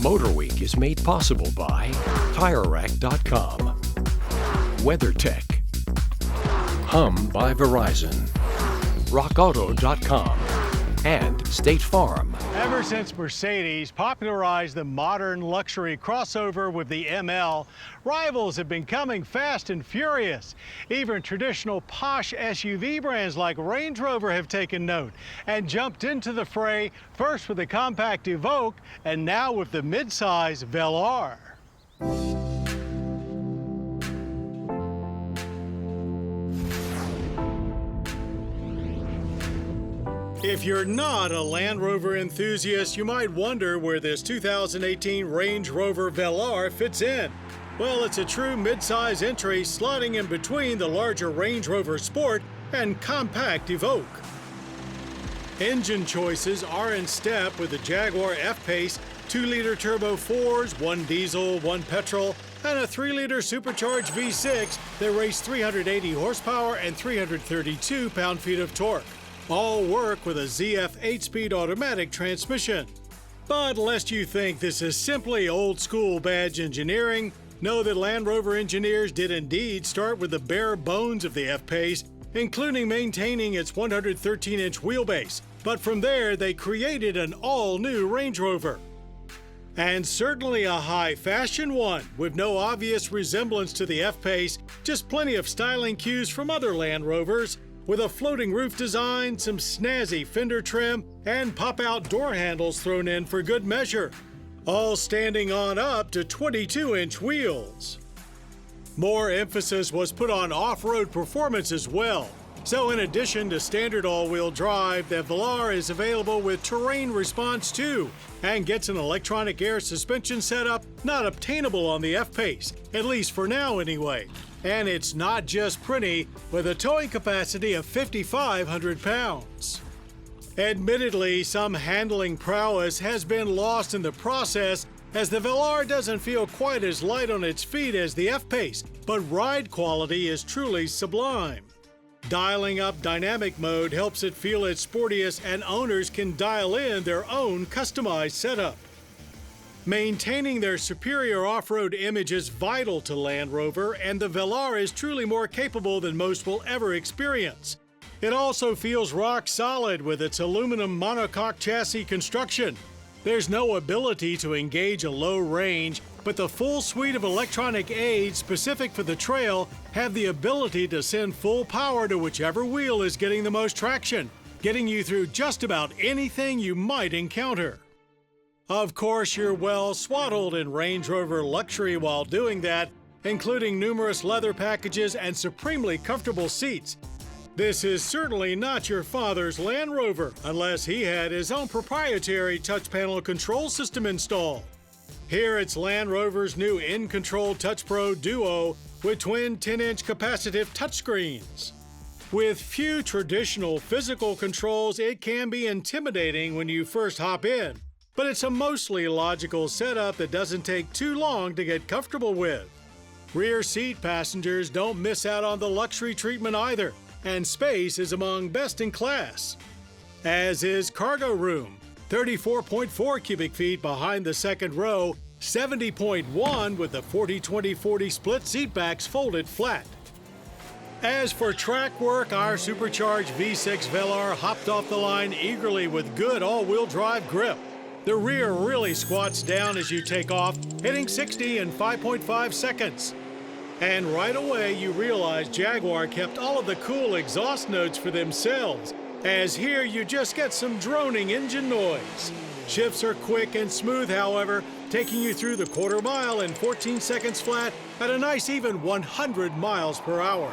MotorWeek is made possible by TireRack.com, WeatherTech, Hum by Verizon, RockAuto.com, and State Farm. Ever since Mercedes popularized the modern luxury crossover with the ML, rivals have been coming fast and furious. Even traditional posh SUV brands like Range Rover have taken note and jumped into the fray, first with the compact Evoque and now with the midsize Velar. If you're not a Land Rover enthusiast, you might wonder where this 2018 Range Rover Velar fits in. Well, it's a true midsize entry slotting in between the larger Range Rover Sport and compact Evoque. Engine choices are in step with the Jaguar F-Pace, 2-liter turbo 4s, 1 diesel, 1 petrol, and a 3-liter supercharged V6 that race 380 horsepower and 332 pound-feet of torque. All work with a ZF 8-speed automatic transmission. But lest you think this is simply old-school badge engineering, know that Land Rover engineers did indeed start with the bare bones of the F-Pace, including maintaining its 113-inch wheelbase. But from there, they created an all-new Range Rover. And certainly a high-fashion one, with no obvious resemblance to the F-Pace, just plenty of styling cues from other Land Rovers, with a floating roof design, some snazzy fender trim, and pop-out door handles thrown in for good measure, all standing on up to 22-inch wheels. More emphasis was put on off-road performance as well. So in addition to standard all-wheel drive, the Velar is available with terrain response too, and gets an electronic air suspension setup not obtainable on the F-Pace, at least for now anyway. And it's not just pretty, with a towing capacity of 5,500 pounds. Admittedly, some handling prowess has been lost in the process, as the Velar doesn't feel quite as light on its feet as the F-Pace, but ride quality is truly sublime. Dialing up dynamic mode helps it feel its sportiest, and owners can dial in their own customized setup. Maintaining their superior off-road image is vital to Land Rover, and the Velar is truly more capable than most will ever experience. It also feels rock solid with its aluminum monocoque chassis construction. There's no ability to engage a low range, but the full suite of electronic aids specific for the trail have the ability to send full power to whichever wheel is getting the most traction, getting you through just about anything you might encounter. Of course, you're well swaddled in Range Rover luxury while doing that, including numerous leather packages and supremely comfortable seats. This is certainly not your father's Land Rover, unless he had his own proprietary touch panel control system installed. Here it's Land Rover's new InControl Touch Pro Duo with twin 10-inch capacitive touchscreens. With few traditional physical controls, it can be intimidating when you first hop in. But it's a mostly logical setup that doesn't take too long to get comfortable with. Rear seat passengers don't miss out on the luxury treatment either, and space is among best in class. As is cargo room, 34.4 cubic feet behind the second row, 70.1 with the 40-20-40 split seat backs folded flat. As for track work, our supercharged V6 Velar hopped off the line eagerly with good all-wheel drive grip. The rear really squats down as you take off, hitting 60 in 5.5 seconds. And right away you realize Jaguar kept all of the cool exhaust notes for themselves, as here you just get some droning engine noise. Shifts are quick and smooth, however, taking you through the quarter mile in 14 seconds flat at a nice even 100 miles per hour.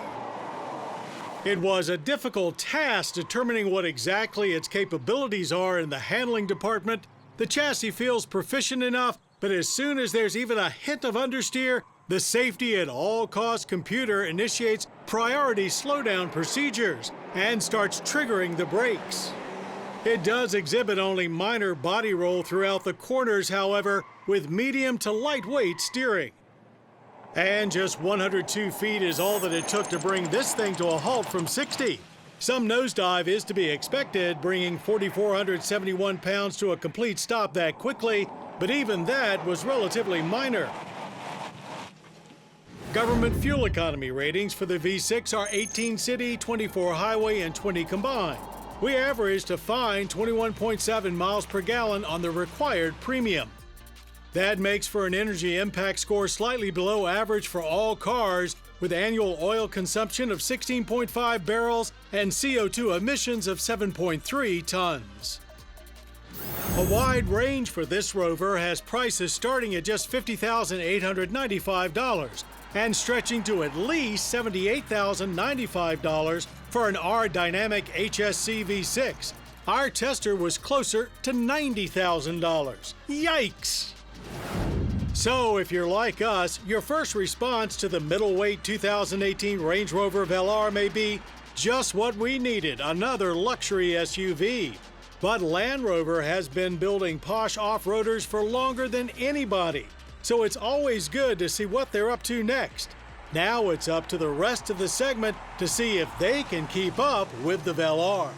It was a difficult task determining what exactly its capabilities are in the handling department. The chassis feels proficient enough, but as soon as there's even a hint of understeer, the safety at all costs computer initiates priority slowdown procedures and starts triggering the brakes. It does exhibit only minor body roll throughout the corners, however, with medium to lightweight steering. And just 102 feet is all that it took to bring this thing to a halt from 60. Some nosedive is to be expected, bringing 4,471 pounds to a complete stop that quickly, but even that was relatively minor. Government fuel economy ratings for the V6 are 18 city, 24 highway, and 20 combined. We averaged a fine 21.7 miles per gallon on the required premium. That makes for an energy impact score slightly below average for all cars, with annual oil consumption of 16.5 barrels and CO2 emissions of 7.3 tons. A wide range for this Rover has prices starting at just $50,895 and stretching to at least $78,095 for an R-Dynamic HSC V6. Our tester was closer to $90,000. Yikes! So, if you're like us, your first response to the middleweight 2018 Range Rover Velar may be just what we needed, another luxury SUV. But Land Rover has been building posh off-roaders for longer than anybody, so it's always good to see what they're up to next. Now it's up to the rest of the segment to see if they can keep up with the Velar.